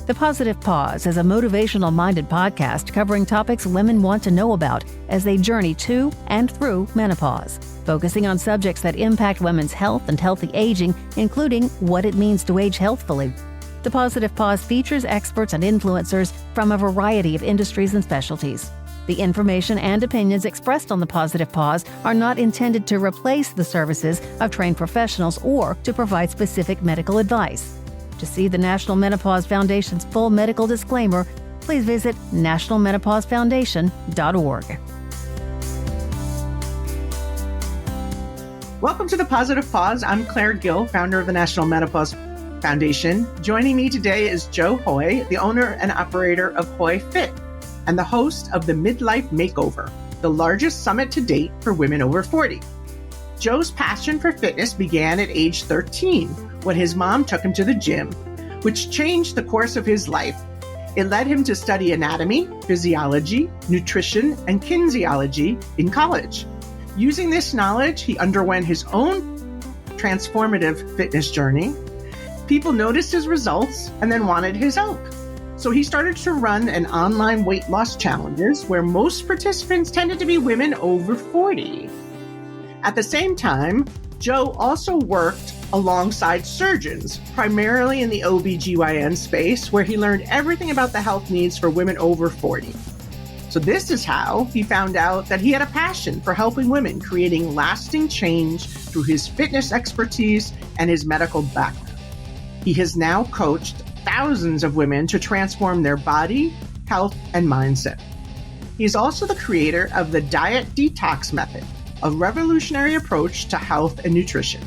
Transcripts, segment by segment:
The Positive Pause is a motivational-minded podcast covering topics women want to know about as they journey to and through menopause, focusing on subjects that impact women's health and healthy aging, including what it means to age healthfully. The Positive Pause features experts and influencers from a variety of industries and specialties. The information and opinions expressed on the Positive Pause are not intended to replace the services of trained professionals or to provide specific medical advice. To see the National Menopause Foundation's full medical disclaimer, please visit nationalmenopausefoundation.org. Welcome to the Positive Pause. I'm Claire Gill, founder of the National Menopause Foundation. Joining me today is Joe Hoye, the owner and operator of Hoye Fit, and the host of the Midlife Makeover, the largest summit to date for women over 40. Joe's passion for fitness began at age 13 when his mom took him to the gym, which changed the course of his life. It led him to study anatomy, physiology, nutrition, and kinesiology in college. Using this knowledge, he underwent his own transformative fitness journey. People noticed his results and then wanted his help. So he started to run an online weight loss challenges where most participants tended to be women over 40. At the same time, Joe also worked alongside surgeons, primarily in the OB/GYN space, where he learned everything about the health needs for women over 40. So this is how he found out that he had a passion for helping women, creating lasting change through his fitness expertise and his medical background. He has now coached thousands of women to transform their body, health, and mindset. He's also the creator of the Diet Detox method, a revolutionary approach to health and nutrition.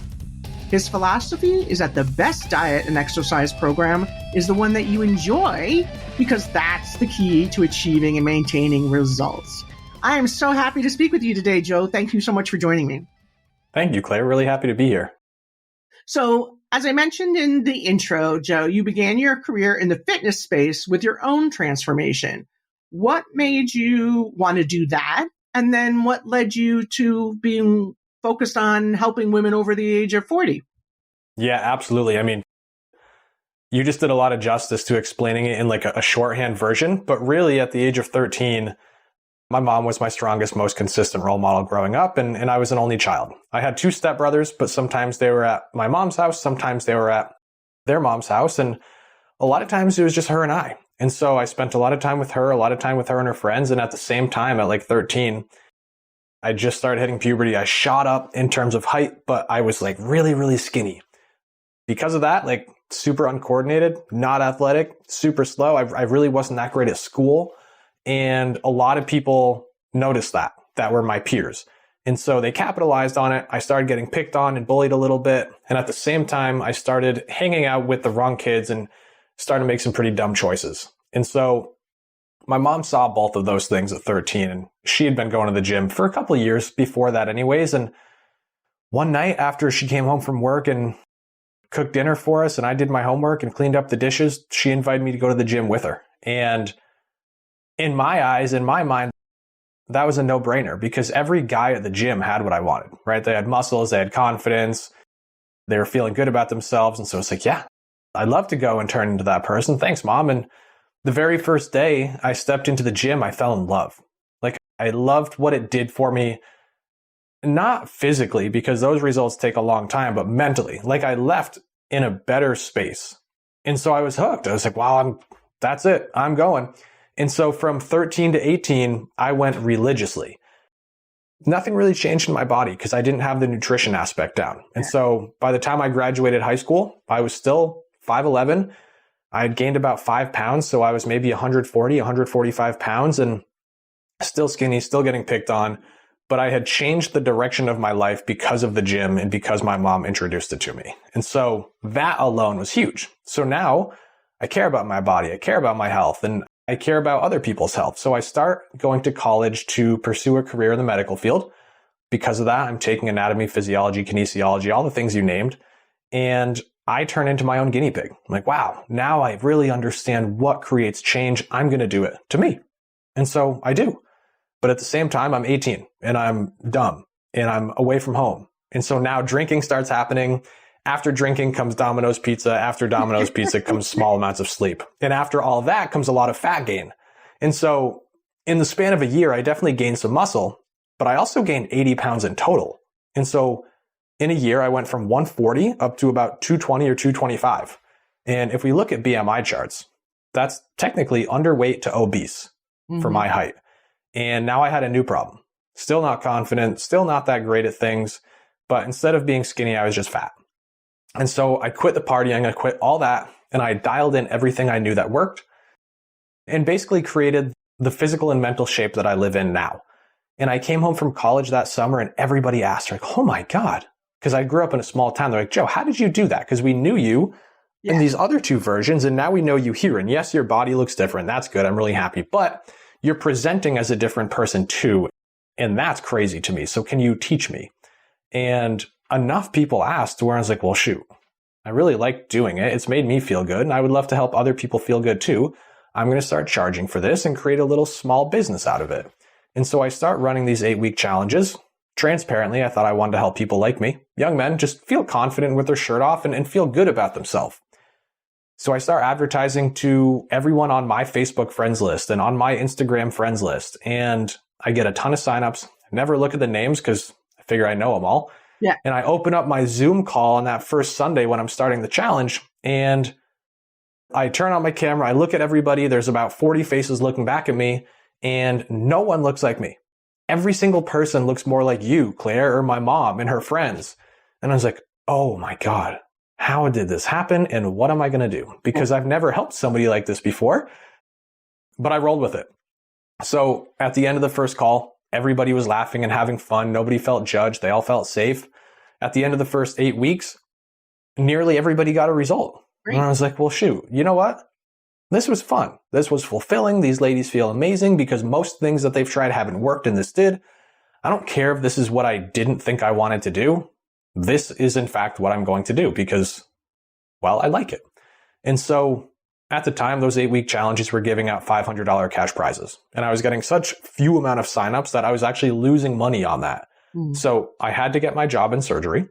His philosophy is that the best diet and exercise program is the one that you enjoy, because that's the key to achieving and maintaining results. I am so happy to speak with you today, Joe. Thank you so much for joining me. Thank you, Claire. Really happy to be here. So, as I mentioned in the intro, Joe, you began your career in the fitness space with your own transformation. What made you want to do that? And then what led you to being focused on helping women over the age of 40? Yeah, absolutely. I mean, you just did a lot of justice to explaining it in like a shorthand version. But really, at the age of 13, my mom was my strongest, most consistent role model growing up, and I was an only child. I had two stepbrothers, but sometimes they were at my mom's house, sometimes they were at their mom's house, and a lot of times it was just her and I. And so I spent a lot of time with her, and her friends, and at the same time, at like 13, I just started hitting puberty. I shot up in terms of height, but I was like really, really skinny. Because of that, like super uncoordinated, not athletic, super slow. I really wasn't that great at school. And a lot of people noticed that were my peers. And so they capitalized on it. I started getting picked on and bullied a little bit. And at the same time, I started hanging out with the wrong kids and started to make some pretty dumb choices. And so my mom saw both of those things at 13, and she had been going to the gym for a couple of years before that anyways. And one night after she came home from work and cooked dinner for us, and I did my homework and cleaned up the dishes, she invited me to go to the gym with her. And in my eyes, in my mind, that was a no-brainer, because every guy at the gym had what I wanted, right? They had muscles, they had confidence, they were feeling good about themselves. And so it's like, yeah, I'd love to go and turn into that person. Thanks, Mom. And the very first day I stepped into the gym, I fell in love. Like, I loved what it did for me, not physically, because those results take a long time, but mentally. Like, I left in a better space. And so I was hooked. I was like, wow, that's it. I'm going. And so from 13 to 18, I went religiously. Nothing really changed in my body because I didn't have the nutrition aspect down. And so by the time I graduated high school, I was still 5'11". I had gained about 5 pounds. So I was maybe 140, 145 pounds and still skinny, still getting picked on. But I had changed the direction of my life because of the gym and because my mom introduced it to me. And so that alone was huge. So now I care about my body. I care about my health, and I care about other people's health. So I start going to college to pursue a career in the medical field. Because of that, I'm taking anatomy, physiology, kinesiology, all the things you named. And I turn into my own guinea pig. I'm like, wow, now I really understand what creates change. I'm going to do it to me. And so I do. But at the same time, I'm 18 and I'm dumb and I'm away from home. And so now drinking starts happening. After drinking comes Domino's pizza. After Domino's pizza comes small amounts of sleep. And after all of that comes a lot of fat gain. And so in the span of a year, I definitely gained some muscle, but I also gained 80 pounds in total. And so in a year, I went from 140 up to about 220 or 225. And if we look at BMI charts, that's technically underweight to obese for my height. And now I had a new problem. Still not confident, still not that great at things, but instead of being skinny, I was just fat. And so I quit the partying, I quit all that, and I dialed in everything I knew that worked and basically created the physical and mental shape that I live in now. And I came home from college that summer and everybody asked, like, oh my God, because I grew up in a small town. They're like, Joe, how did you do that? Because we knew you in these other two versions, and now we know you here. And yes, your body looks different. That's good. I'm really happy. But you're presenting as a different person too. And that's crazy to me. So can you teach me? And enough people asked where I was like, well, shoot, I really like doing it. It's made me feel good. And I would love to help other people feel good too. I'm going to start charging for this and create a little small business out of it. And so I start running these 8-week challenges. Transparently, I thought I wanted to help people like me, young men, just feel confident with their shirt off and feel good about themselves. So I start advertising to everyone on my Facebook friends list and on my Instagram friends list. And I get a ton of signups. I never look at the names because I figure I know them all. Yeah. And I open up my Zoom call on that first Sunday when I'm starting the challenge. And I turn on my camera. I look at everybody. There's about 40 faces looking back at me. And no one looks like me. Every single person looks more like you, Claire, or my mom and her friends. And I was like, oh my God, how did this happen? And what am I going to do? Because I've never helped somebody like this before, but I rolled with it. So at the end of the first call, everybody was laughing and having fun. Nobody felt judged. They all felt safe. At the end of the first 8 weeks, nearly everybody got a result. Great. And I was like, well, shoot, you know what? This was fun. This was fulfilling. These ladies feel amazing because most things that they've tried haven't worked and this did. I don't care if this is what I didn't think I wanted to do. This is in fact what I'm going to do because, well, I like it. And so at the time, those 8-week challenges were giving out $500 cash prizes. And I was getting such few amount of signups that I was actually losing money on that. So I had to get my job in surgery.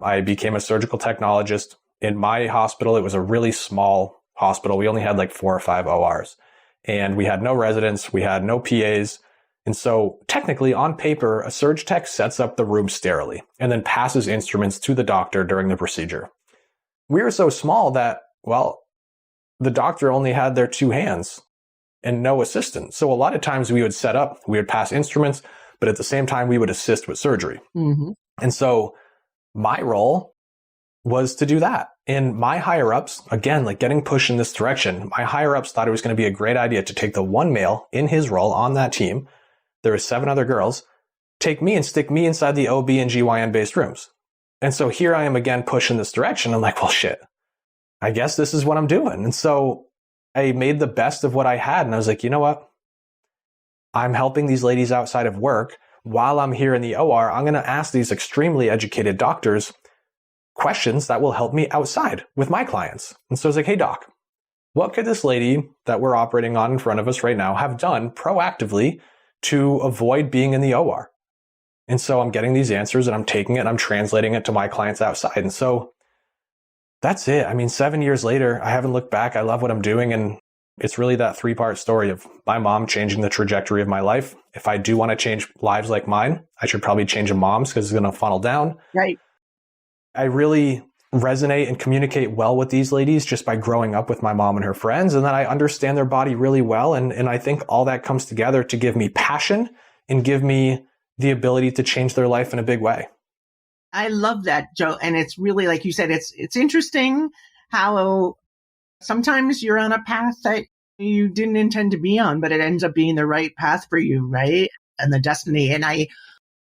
I became a surgical technologist. In my hospital, it was a really small hospital. We only had like 4 or 5 ORs and we had no residents. We had no PAs. And so technically on paper, a surg tech sets up the room sterilely and then passes instruments to the doctor during the procedure. We were so small that, well, the doctor only had their 2 hands and no assistant. So a lot of times we would set up, we would pass instruments, but at the same time we would assist with surgery. And so my role was to do that. And my higher ups, again, like getting pushed in this direction, my higher ups thought it was going to be a great idea to take the one male in his role on that team. There were 7 other girls, take me and stick me inside the OB and GYN based rooms. And so here I am again pushed in this direction. I'm like, well, shit, I guess this is what I'm doing. And so I made the best of what I had. And I was like, you know what? I'm helping these ladies outside of work. While I'm here in the OR, I'm going to ask these extremely educated doctors questions that will help me outside with my clients. And so I was like, hey, doc, what could this lady that we're operating on in front of us right now have done proactively to avoid being in the OR? And so I'm getting these answers and I'm taking it and I'm translating it to my clients outside. And so that's it. I mean, 7 years later, I haven't looked back. I love what I'm doing. And it's really that 3-part story of my mom changing the trajectory of my life. If I do want to change lives like mine, I should probably change a mom's because it's going to funnel down. Right. I really resonate and communicate well with these ladies just by growing up with my mom and her friends. And then I understand their body really well. And I think all that comes together to give me passion and give me the ability to change their life in a big way. I love that, Joe. And it's really, like you said, it's interesting how sometimes you're on a path that you didn't intend to be on, but it ends up being the right path for you, right? And the destiny. And I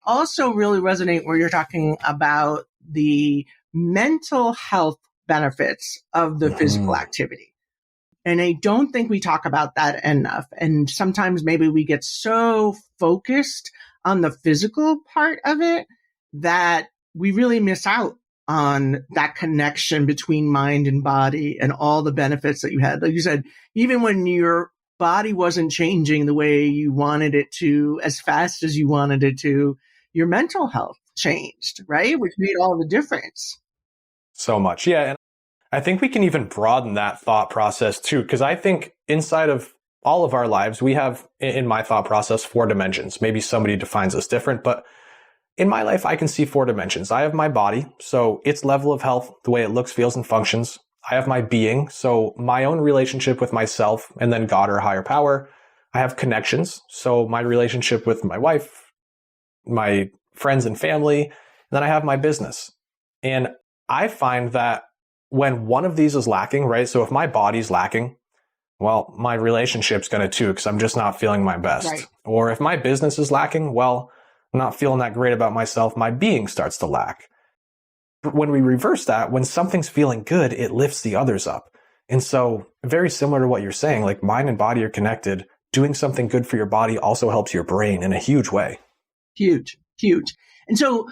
also really resonate where you're talking about the mental health benefits of the physical activity. And I don't think we talk about that enough. And sometimes maybe we get so focused on the physical part of it that we really miss out on that connection between mind and body and all the benefits that you had. Like you said, even when your body wasn't changing the way you wanted it to, as fast as you wanted it to, your mental health changed, right? Which made all the difference. So much. Yeah. And I think we can even broaden that thought process too, because I think inside of all of our lives, we have, in my thought process, 4 dimensions. Maybe somebody defines this different, but in my life, I can see 4 dimensions. I have my body, so its level of health, the way it looks, feels, and functions. I have my being, so my own relationship with myself and then God or higher power. I have connections, so my relationship with my wife, my friends and family. And then I have my business. And I find that when one of these is lacking, right? So if my body's lacking, well, my relationship's going to too, because I'm just not feeling my best. Right. Or if my business is lacking, well, I'm not feeling that great about myself. My being starts to lack. But when we reverse that, when something's feeling good, it lifts the others up. And so very similar to what you're saying, like mind and body are connected. Doing something good for your body also helps your brain in a huge way. Huge, huge. And so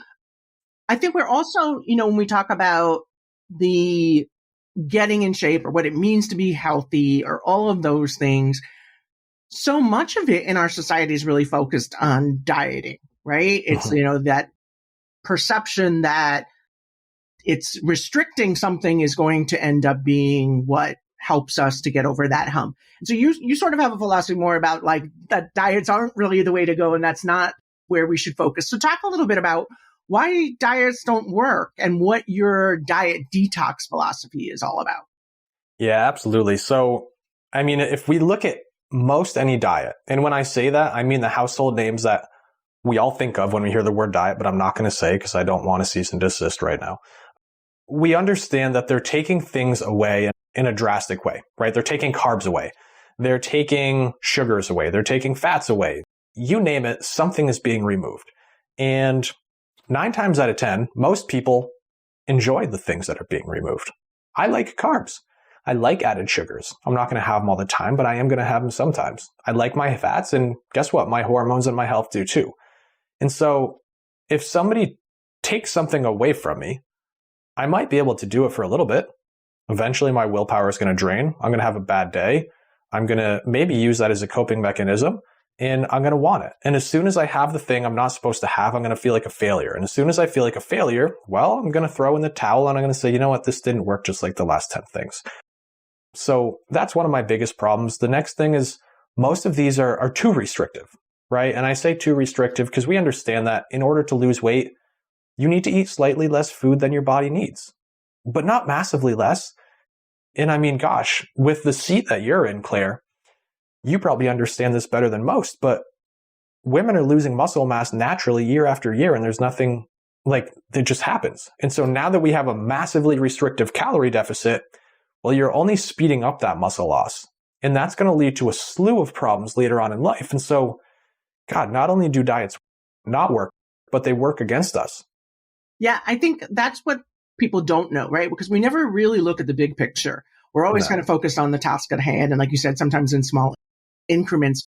I think we're also, when we talk about the getting in shape or what it means to be healthy or all of those things, so much of it in our society is really focused on dieting, right? It's, that perception that it's restricting something is going to end up being what helps us to get over that hump. So you sort of have a philosophy more about like that diets aren't really the way to go and that's not where we should focus. So talk a little bit about why diets don't work and what your diet detox philosophy is all about. Yeah, absolutely. So, I mean, if we look at most any diet, and when I say that, I mean the household names that we all think of when we hear the word diet, but I'm not going to say because I don't want to cease and desist right now. We understand that they're taking things away in a drastic way, right? They're taking carbs away. They're taking sugars away. They're taking fats away. You name it, something is being removed. And 9 times out of 10, most people enjoy the things that are being removed. I like carbs. I like added sugars. I'm not going to have them all the time, but I am going to have them sometimes. I like my fats, and guess what? My hormones and my health do too. And so if somebody takes something away from me, I might be able to do it for a little bit. Eventually, my willpower is going to drain. I'm going to have a bad day. I'm going to maybe use that as a coping mechanism. And I'm going to want it. And as soon as I have the thing I'm not supposed to have, I'm going to feel like a failure. And as soon as I feel like a failure, well, I'm going to throw in the towel and I'm going to say, you know what, this didn't work just like the last 10 things. So that's one of my biggest problems. The next thing is most of these are too restrictive, right? And I say too restrictive because we understand that in order to lose weight, you need to eat slightly less food than your body needs, but not massively less. And I mean, gosh, with the seat that you're in, Claire, you probably understand this better than most, but women are losing muscle mass naturally year after year, and there's nothing like it just happens. And so now that we have a massively restrictive calorie deficit, well, you're only speeding up that muscle loss. And that's going to lead to a slew of problems later on in life. And so, God, not only do diets not work, but they work against us. Yeah, I think that's what people don't know, right? Because we never really look at the big picture. We're always kind of focused on the task at hand. And like you said, sometimes in small increments.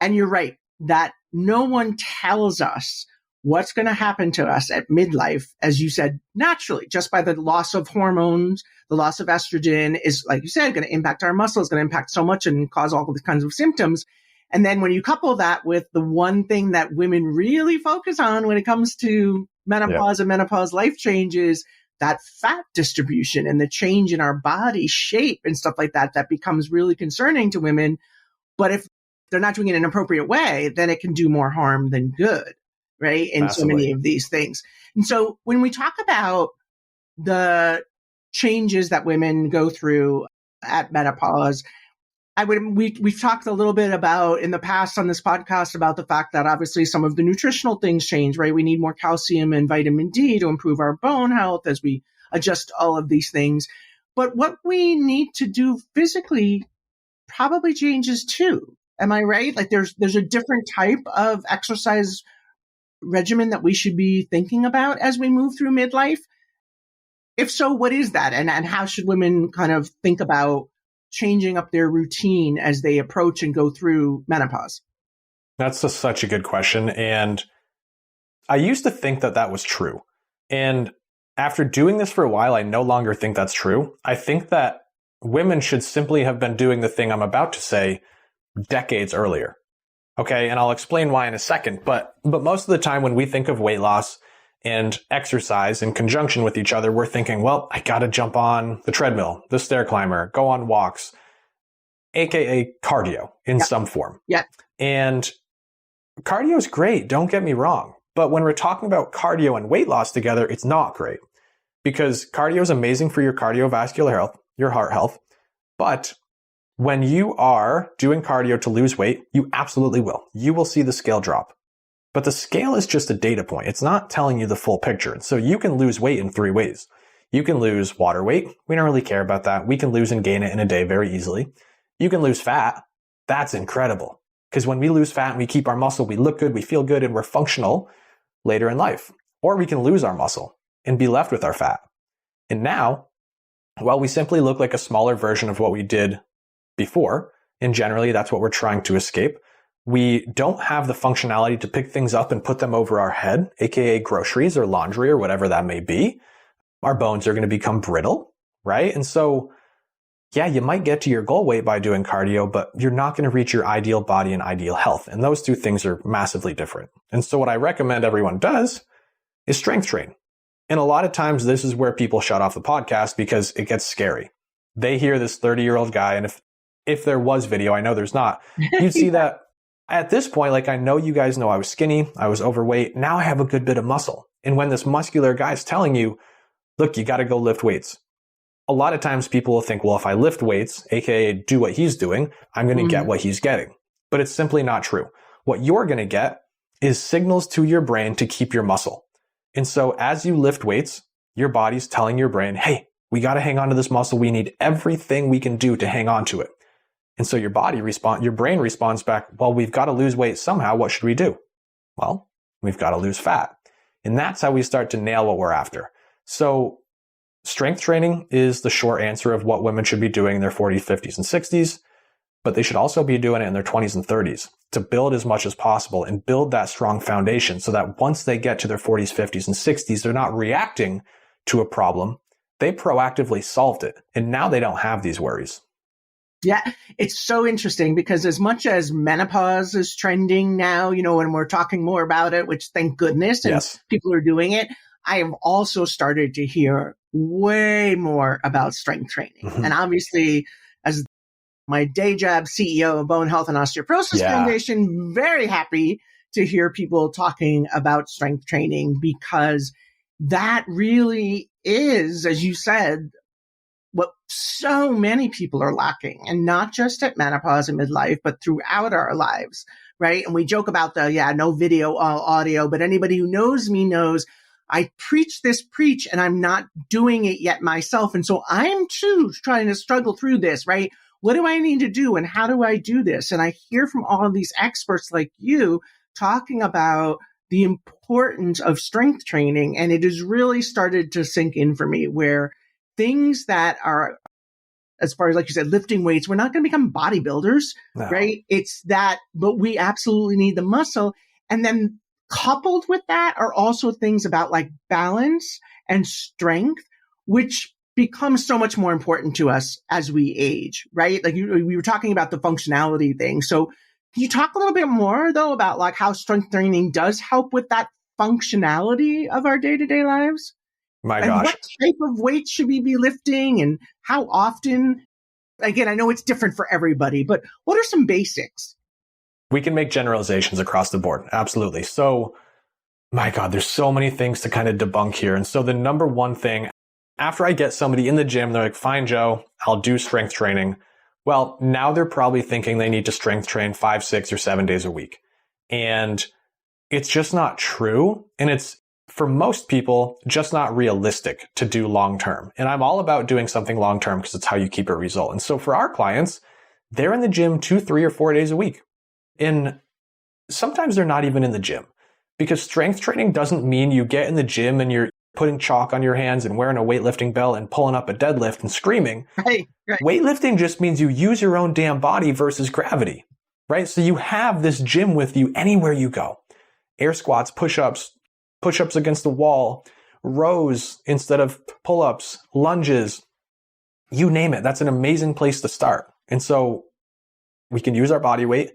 And you're right that no one tells us what's going to happen to us at midlife, as you said, naturally, just by the loss of hormones, the loss of estrogen is, like you said, going to impact our muscles, going to impact so much and cause all these kinds of symptoms. And then when you couple that with the one thing that women really focus on when it comes to menopause and menopause life changes, that fat distribution and the change in our body shape and stuff like that, that becomes really concerning to women. But if they're not doing it in an appropriate way, then it can do more harm than good, right? In so many of these things. And so when we talk about the changes that women go through at menopause, we've talked a little bit about in the past on this podcast about the fact that obviously some of the nutritional things change, right? We need more calcium and vitamin D to improve our bone health as we adjust all of these things. But what we need to do physically probably changes too. Am I right? Like there's a different type of exercise regimen that we should be thinking about as we move through midlife. If so, what is that? And how should women kind of think about changing up their routine as they approach and go through menopause? That's such a good question. And I used to think that was true. And after doing this for a while, I no longer think that's true. I think that women should simply have been doing the thing I'm about to say decades earlier. Okay. And I'll explain why in a second. But most of the time when we think of weight loss and exercise in conjunction with each other, we're thinking, well, I got to jump on the treadmill, the stair climber, go on walks, aka cardio in some form. Yeah. And cardio is great, don't get me wrong. But when we're talking about cardio and weight loss together, it's not great, because cardio is amazing for your cardiovascular health, your heart health. But when you are doing cardio to lose weight, you absolutely will. You will see the scale drop. But the scale is just a data point. It's not telling you the full picture. So you can lose weight in 3 ways. You can lose water weight. We don't really care about that. We can lose and gain it in a day very easily. You can lose fat. That's incredible. Because when we lose fat and we keep our muscle, we look good, we feel good, and we're functional later in life. Or we can lose our muscle and be left with our fat. And now, while we simply look like a smaller version of what we did before, and generally that's what we're trying to escape, we don't have the functionality to pick things up and put them over our head, aka groceries or laundry or whatever that may be. Our bones are going to become brittle, right? And so, yeah, you might get to your goal weight by doing cardio, but you're not going to reach your ideal body and ideal health. And those two things are massively different. And so what I recommend everyone does is strength train. And a lot of times this is where people shut off the podcast because it gets scary. They hear this 30-year-old guy, and if there was video, I know there's not, you'd see that at this point, like, I know you guys know I was skinny, I was overweight, now I have a good bit of muscle. And when this muscular guy is telling you, look, you got to go lift weights, a lot of times people will think, well, if I lift weights, aka do what he's doing, I'm going to get what he's getting. But it's simply not true. What you're going to get is signals to your brain to keep your muscle. And so as you lift weights, your body's telling your brain, hey, we got to hang on to this muscle. We need everything we can do to hang on to it. And so your brain responds back, well, we've got to lose weight somehow. What should we do? Well, we've got to lose fat. And that's how we start to nail what we're after. So strength training is the short answer of what women should be doing in their 40s, 50s, and 60s, but they should also be doing it in their 20s and 30s to build as much as possible and build that strong foundation so that once they get to their 40s, 50s, and 60s, they're not reacting to a problem. They proactively solved it, and now they don't have these worries. Yeah, it's so interesting because as much as menopause is trending now, and we're talking more about it, which thank goodness, and people are doing it, I have also started to hear way more about strength training. And obviously, as my day job CEO of Bone Health and Osteoporosis Foundation, very happy to hear people talking about strength training, because that really is, as you said, what so many people are lacking, and not just at menopause and midlife, but throughout our lives, right? And we joke about no video, all audio, but anybody who knows me knows I preach, and I'm not doing it yet myself. And so I'm too trying to struggle through this, right? What do I need to do, and how do I do this? And I hear from all of these experts like you talking about the importance of strength training, and it has really started to sink in for me, where things that are, as far as, like you said, lifting weights, we're not going to become bodybuilders, right? It's that, but we absolutely need the muscle. And then coupled with that are also things about like balance and strength, which becomes so much more important to us as we age, right? Like we were talking about the functionality thing. So can you talk a little bit more though about like how strength training does help with that functionality of our day-to-day lives? My gosh. What type of weight should we be lifting, and how often? Again, I know it's different for everybody, but what are some basics? We can make generalizations across the board. Absolutely. So, my God, there's so many things to kind of debunk here. And so the number one thing, after I get somebody in the gym, they're like, fine, Joe, I'll do strength training. Well, now they're probably thinking they need to strength train 5, 6, or 7 days a week. And it's just not true. And it's, for most people, just not realistic to do long term. And I'm all about doing something long term because it's how you keep a result. And so for our clients, they're in the gym 2, 3, or 4 days a week. And sometimes they're not even in the gym, because strength training doesn't mean you get in the gym and you're putting chalk on your hands and wearing a weightlifting belt and pulling up a deadlift and screaming. Right. Weightlifting just means you use your own damn body versus gravity, right? So you have this gym with you anywhere you go. Air squats, push-ups against the wall, rows instead of pull-ups, lunges, you name it. That's an amazing place to start. And so we can use our body weight.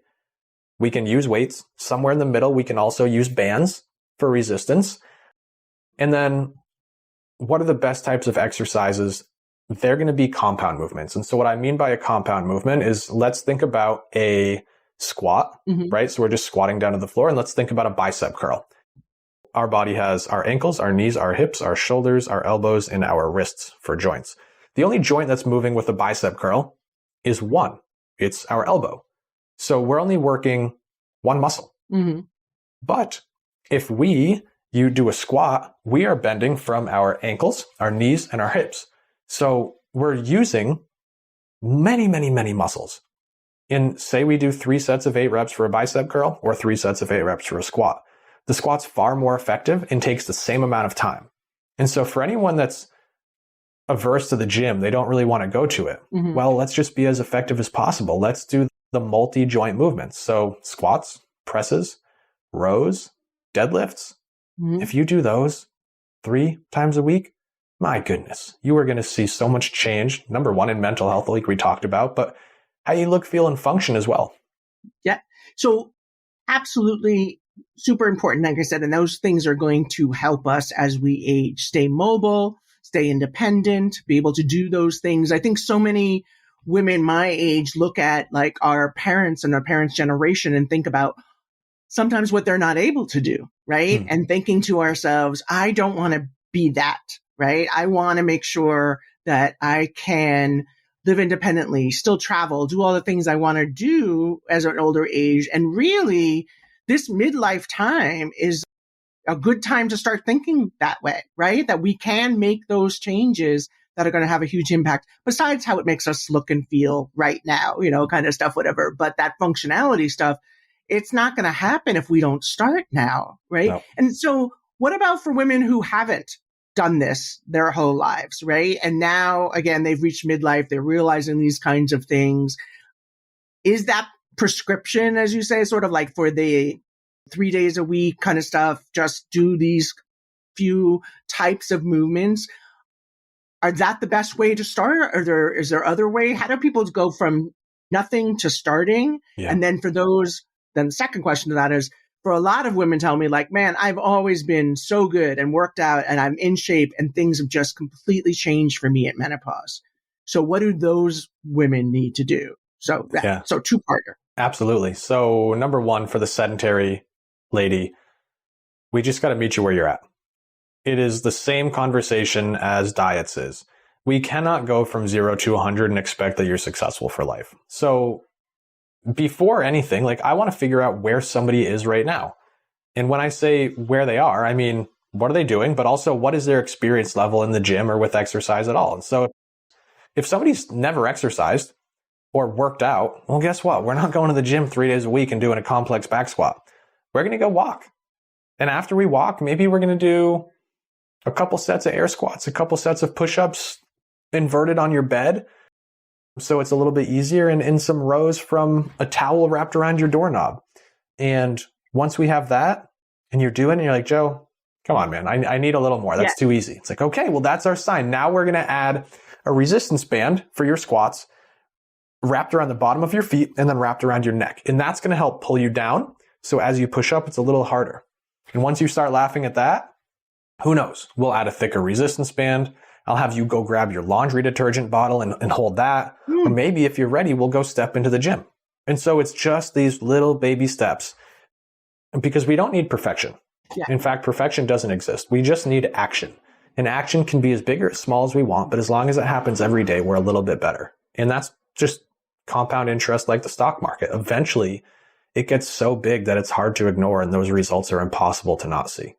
We can use weights. Somewhere in the middle, we can also use bands for resistance. And then what are the best types of exercises? They're going to be compound movements. And so what I mean by a compound movement is, let's think about a squat, right? So we're just squatting down to the floor, and let's think about a bicep curl. Our body has our ankles, our knees, our hips, our shoulders, our elbows, and our wrists for joints. The only joint that's moving with a bicep curl is one. It's our elbow. So we're only working one muscle. But if you do a squat, we are bending from our ankles, our knees, and our hips. So we're using many, many, many muscles. And say we do 3 sets of 8 reps for a bicep curl or 3 sets of 8 reps for a squat. The squat's far more effective and takes the same amount of time. And so for anyone that's averse to the gym, they don't really want to go to it. Well, let's just be as effective as possible. Let's do the multi-joint movements. So squats, presses, rows, deadlifts. If you do those 3 times a week, my goodness, you are going to see so much change. Number one, in mental health, like we talked about, but how you look, feel, and function as well. Yeah. So absolutely super important, like I said, and those things are going to help us as we age, stay mobile, stay independent, be able to do those things. I think so many women my age look at like our parents and our parents' generation and think about sometimes what they're not able to do, right? And thinking to ourselves, I don't want to be that, right? I want to make sure that I can live independently, still travel, do all the things I want to do as an older age. And really, this midlife time is a good time to start thinking that way, right? That we can make those changes that are going to have a huge impact, besides how it makes us look and feel right now, kind of stuff, whatever. But that functionality stuff, it's not going to happen if we don't start now, right? No. And so what about for women who haven't done this their whole lives, right? And now, again, they've reached midlife, they're realizing these kinds of things. Is that prescription, as you say, sort of like for the 3 days a week kind of stuff, just do these few types of movements? Are that the best way to start? Or is there other way? How do people go from nothing to starting? Yeah. And then for those, then the second question to that is, for a lot of women tell me like, man, I've always been so good and worked out and I'm in shape and things have just completely changed for me at menopause. So what do those women need to do? So, so two-parter. Absolutely. So number one, for the sedentary lady, we just got to meet you where you're at. It is the same conversation as diets is. We cannot go from 0 to 100 and expect that you're successful for life. So before anything, like, I want to figure out where somebody is right now. And when I say where they are, I mean, what are they doing? But also, what is their experience level in the gym or with exercise at all? And so if somebody's never exercised or worked out, well, guess what? We're not going to the gym 3 days a week and doing a complex back squat. We're going to go walk. And after we walk, maybe we're going to do a couple sets of air squats, a couple sets of push-ups inverted on your bed, so it's a little bit easier, and in some rows from a towel wrapped around your doorknob. And once we have that and you're doing it, you're like, Joe, come on, man, I need a little more. That's too easy. It's like, okay, well, that's our sign. Now we're going to add a resistance band for your squats wrapped around the bottom of your feet and then wrapped around your neck. And that's going to help pull you down. So as you push up, it's a little harder. And once you start laughing at that, who knows? We'll add a thicker resistance band. I'll have you go grab your laundry detergent bottle and hold that. Or maybe if you're ready, we'll go step into the gym. And so it's just these little baby steps, because we don't need perfection. Yeah. In fact, perfection doesn't exist. We just need action. And action can be as big or as small as we want, but as long as it happens every day, we're a little bit better. And that's just compound interest, like the stock market. Eventually, it gets so big that it's hard to ignore, and those results are impossible to not see.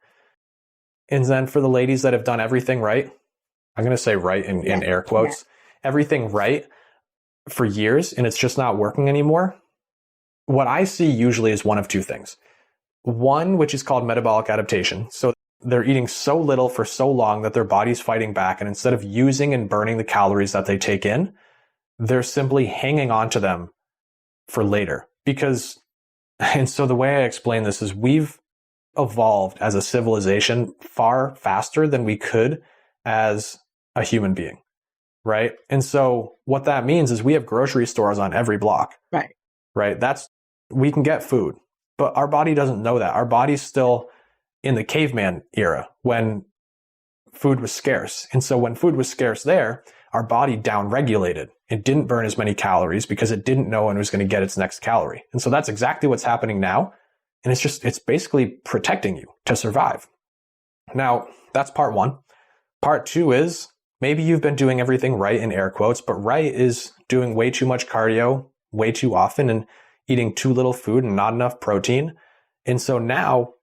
And then for the ladies that have done everything right, I'm going to say right in air quotes, everything right for years, and it's just not working anymore. What I see usually is one of two things. One, which is called metabolic adaptation. So they're eating so little for so long that their body's fighting back. And instead of using and burning the calories that they take in, they're simply hanging on to them for later. And so the way I explain this is, we've evolved as a civilization far faster than we could as a human being, right? And so what that means is we have grocery stores on every block, right? We can get food, but our body doesn't know that. Our body's still in the caveman era, when food was scarce. And so when food was scarce there, our body downregulated. It didn't burn as many calories because it didn't know when it was going to get its next calorie. And so that's exactly what's happening now. And it's basically protecting you to survive. Now, that's part one. Part two is maybe you've been doing everything right in air quotes, but right is doing way too much cardio, way too often, and eating too little food and not enough protein. And so now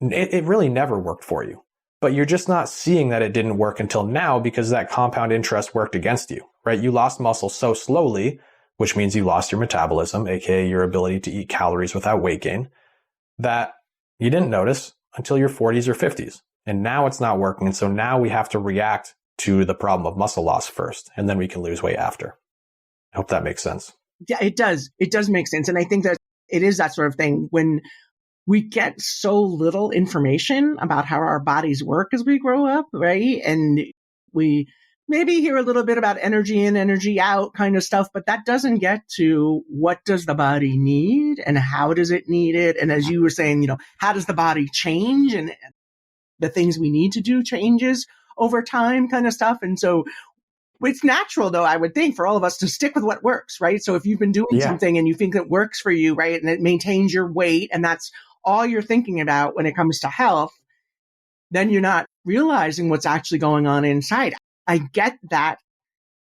it really never worked for you, but you're just not seeing that it didn't work until now because that compound interest worked against you, right? You lost muscle so slowly, which means you lost your metabolism, aka your ability to eat calories without weight gain, that you didn't notice until your 40s or 50s. And now it's not working. And so now we have to react to the problem of muscle loss first, and then we can lose weight after. I hope that makes sense. Yeah, it does. It does make sense. And I think that it is that sort of thing when we get so little information about how our bodies work as we grow up, right? And we maybe hear a little bit about energy in, energy out kind of stuff, but that doesn't get to what does the body need and how does it need it? And as you were saying, how does the body change and the things we need to do changes over time kind of stuff. And so it's natural, though, I would think, for all of us to stick with what works, right? So if you've been doing something and you think it works for you, right, and it maintains your weight, and that's all you're thinking about when it comes to health, then you're not realizing what's actually going on inside. I get that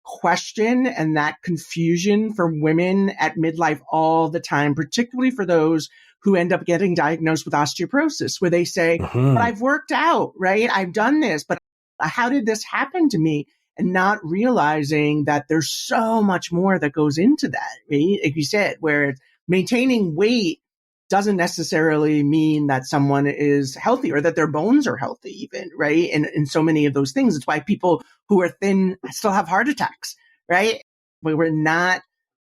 question and that confusion for women at midlife all the time, particularly for those who end up getting diagnosed with osteoporosis, where they say, but I've worked out, right? I've done this, but how did this happen to me? And not realizing that there's so much more that goes into that, right? Like you said, where maintaining weight doesn't necessarily mean that someone is healthy or that their bones are healthy even, right? And so many of those things. It's why people who are thin still have heart attacks, right? But we're not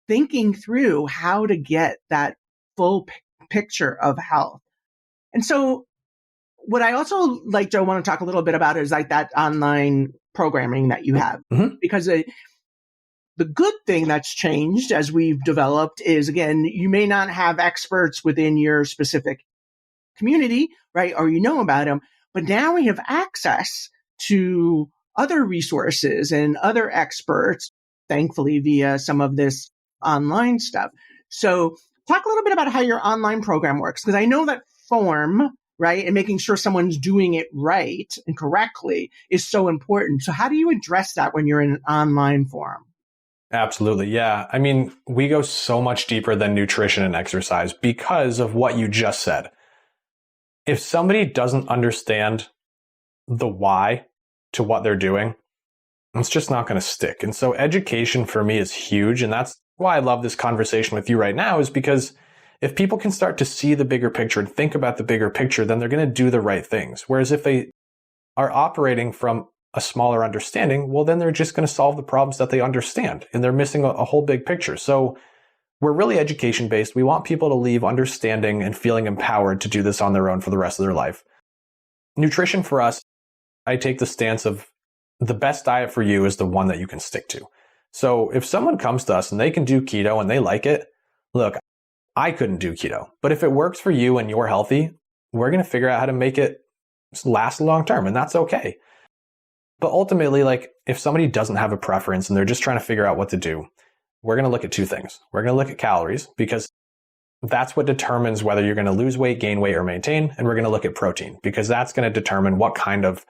thinking through how to get that full picture of health. And so what I also Joe, want to talk a little bit about is like that online programming that you have, because the good thing that's changed as we've developed is, again, you may not have experts within your specific community, right? Or about them, but now we have access to other resources and other experts, thankfully, via some of this online stuff. So talk a little bit about how your online program works, because I know that form, right, and making sure someone's doing it right and correctly is so important. So how do you address that when you're in an online forum? Absolutely. Yeah. I mean, we go so much deeper than nutrition and exercise because of what you just said. If somebody doesn't understand the why to what they're doing, it's just not going to stick. And so education for me is huge. And that's why I love this conversation with you right now, is because if people can start to see the bigger picture and think about the bigger picture, then they're going to do the right things. Whereas if they are operating from a smaller understanding, well, then they're just going to solve the problems that they understand, and they're missing a whole big picture. So we're really education based. We want people to leave understanding and feeling empowered to do this on their own for the rest of their life. Nutrition for us, I take the stance of the best diet for you is the one that you can stick to. So if someone comes to us and they can do keto and they like it, look, I couldn't do keto, but if it works for you and you're healthy, we're going to figure out how to make it last long term, and that's okay. But ultimately, if somebody doesn't have a preference and they're just trying to figure out what to do, we're going to look at two things. We're going to look at calories, because that's what determines whether you're going to lose weight, gain weight, or maintain. And we're going to look at protein, because that's going to determine what kind of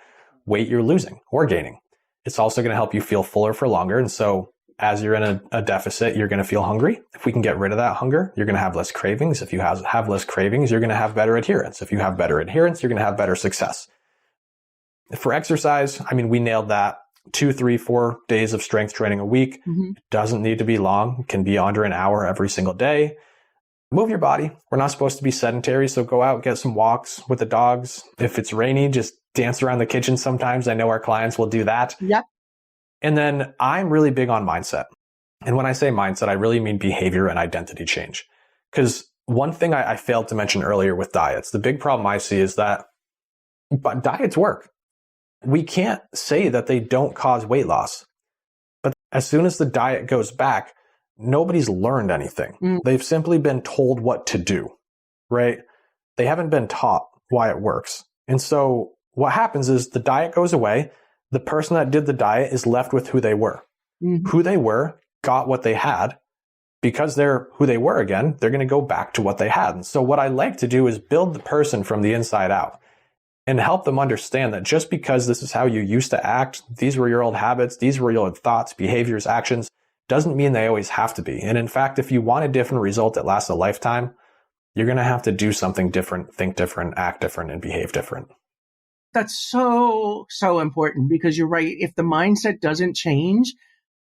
weight you're losing or gaining. It's also going to help you feel fuller for longer. And so as you're in a deficit, you're going to feel hungry. If we can get rid of that hunger, you're going to have less cravings. If you have less cravings, you're going to have better adherence. If you have better adherence, you're going to have better success. For exercise, I mean, we nailed that. 2, 3, 4 days of strength training a week. It doesn't need to be long. It can be under an hour every single day. Move your body. We're not supposed to be sedentary, so go out, get some walks with the dogs. If it's rainy, just dance around the kitchen sometimes. I know our clients will do that. Yep. And then I'm really big on mindset. And when I say mindset, I really mean behavior and identity change. Because one thing I failed to mention earlier with diets, the big problem I see is that diets work. We can't say that they don't cause weight loss. But as soon as the diet goes back, nobody's learned anything. They've simply been told what to do, right? They haven't been taught why it works. And so what happens is the diet goes away. The person that did the diet is left with who they were. Mm-hmm. Who they were got what they had. Because they're who they were again, they're going to go back to what they had. And so what I like to do is build the person from the inside out and help them understand that just because this is how you used to act, these were your old habits, these were your old thoughts, behaviors, actions, doesn't mean they always have to be. And in fact, if you want a different result that lasts a lifetime, you're going to have to do something different, think different, act different, and behave different. That's so important, because you're right. If the mindset doesn't change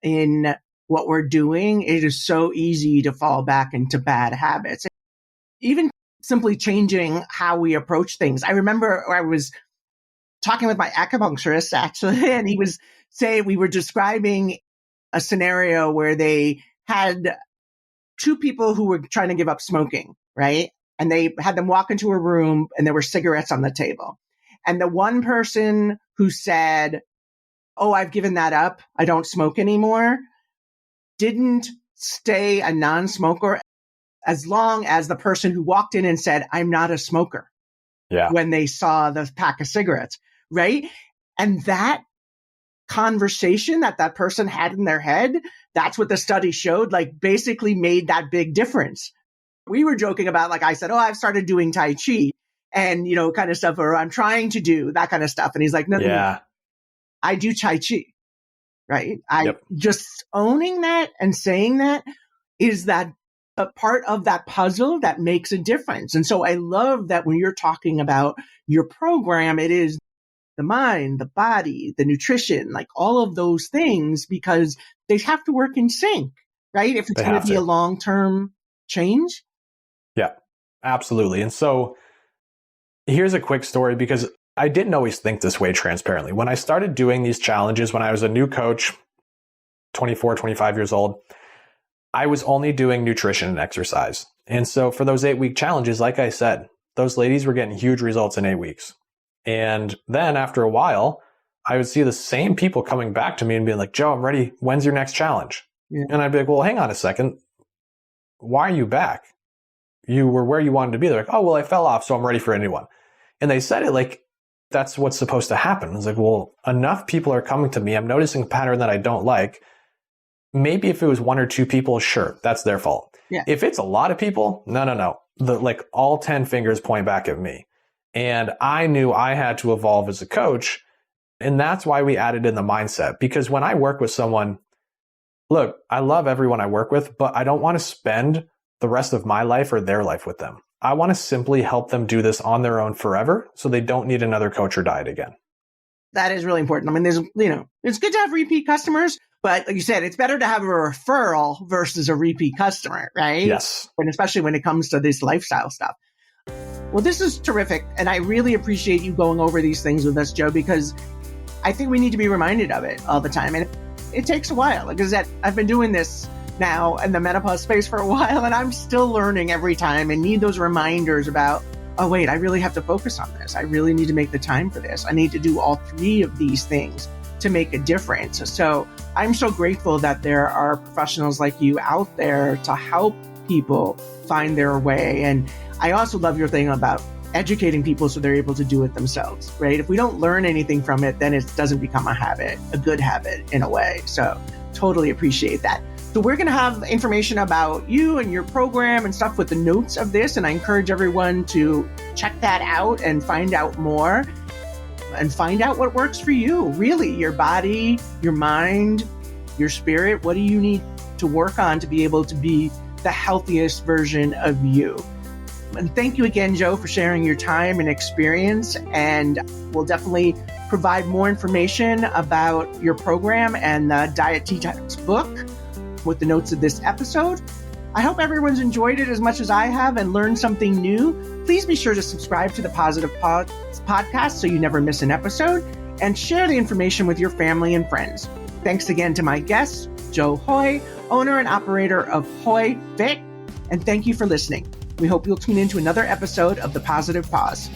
in what we're doing, it is so easy to fall back into bad habits. Even simply changing how we approach things. I remember I was talking with my acupuncturist, actually, and he was saying, we were describing a scenario where they had two people who were trying to give up smoking, right? And they had them walk into a room and there were cigarettes on the table. And the one person who said, "Oh, I've given that up, I don't smoke anymore," didn't stay a non-smoker as long as the person who walked in and said, "I'm not a smoker." Yeah. When they saw the pack of cigarettes, right? And that conversation that person had in their head, that's what the study showed, like basically made that big difference. We were joking about, like I said, "Oh, I've started doing Tai Chi and, kind of stuff, or I'm trying to do that kind of stuff." And he's like, no, I do Tai Chi. Right. Just owning that and saying that is that a part of that puzzle that makes a difference. And so I love that when you're talking about your program, it is the mind, the body, the nutrition, like all of those things, because they have to work in sync, right? If it's going to be a long-term change. Yeah, absolutely. And so here's a quick story, because I didn't always think this way transparently. When I started doing these challenges, when I was a new coach, 24, 25 years old, I was only doing nutrition and exercise. And so for those 8-week challenges, like I said, those ladies were getting huge results in 8 weeks. And then after a while, I would see the same people coming back to me and being like, "Joe, I'm ready. When's your next challenge?" Yeah. And I'd be like, "Well, hang on a second. Why are you back? You were where you wanted to be." They're like, "Oh, well, I fell off, so I'm ready for a new one." And they said it like that's what's supposed to happen. It's like, well, enough people are coming to me. I'm noticing a pattern that I don't like. Maybe if it was 1 or 2 people, sure, that's their fault. Yeah. If it's a lot of people, no. All 10 fingers point back at me. And I knew I had to evolve as a coach. And that's why we added in the mindset. Because when I work with someone, look, I love everyone I work with, but I don't want to spend the rest of my life or their life with them. I want to simply help them do this on their own forever, so they don't need another coach or diet again. That is really important. I mean, it's good to have repeat customers, but like you said, it's better to have a referral versus a repeat customer, right? Yes. And especially when it comes to this lifestyle stuff. Well, this is terrific. And I really appreciate you going over these things with us, Joe, because I think we need to be reminded of it all the time. And it takes a while. Like I said, I've been doing this now in the menopause space for a while, and I'm still learning every time and need those reminders about, oh, wait, I really have to focus on this. I really need to make the time for this. I need to do all 3 of these things to make a difference. So I'm so grateful that there are professionals like you out there to help people find their way. And I also love your thing about educating people so they're able to do it themselves, right? If we don't learn anything from it, then it doesn't become a habit, a good habit in a way. So totally appreciate that. So we're going to have information about you and your program and stuff with the notes of this. And I encourage everyone to check that out and find out more and find out what works for you. Really, your body, your mind, your spirit. What do you need to work on to be able to be the healthiest version of you? And thank you again, Joe, for sharing your time and experience. And we'll definitely provide more information about your program and the Diet Detox book with the notes of this episode. I hope everyone's enjoyed it as much as I have and learned something new. Please be sure to subscribe to the Positive Podcast so you never miss an episode, and share the information with your family and friends. Thanks again to my guest, Joe Hoye, owner and operator of Hoye Fit, and thank you for listening. We hope you'll tune into another episode of The Positive Pause.